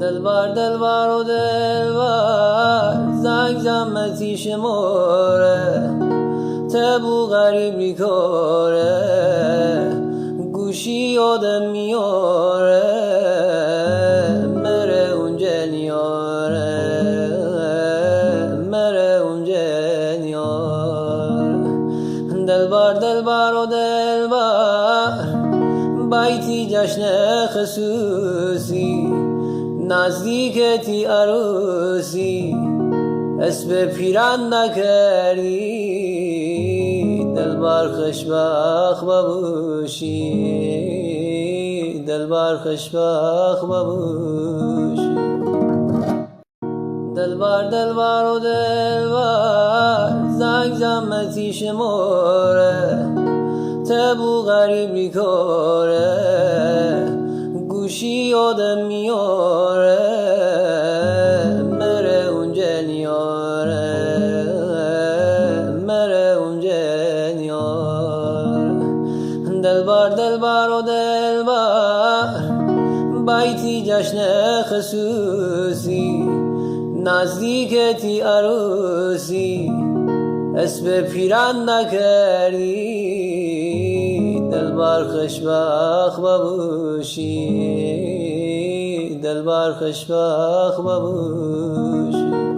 دلبر دلبر و دلبر زنگ زمتی شماره تبو غریب بیکاره گوشی یادم میاره مره اونجا نیاره مره اونجا نیاره دلبر دلبر و دلبر بیتی جشن خصوصی نزدیکتی عروسی اسم پیران نکردی دلبر خوشبخت ببوشی دلبر خوشبخت ببوشی دلبر دلبر و دلبر زنگ زمتی شماره تبو غریب بیکاره گوشی یادم میاره مره اونجا نیاره مره اونجا نیاره دلبر دلبر و دلبر بیتی جشن خصوصی نزدیکتی عروسی اسم پیران نکردی دلبر خوشبخت ببوشی دلبر خوشبخت ببوشی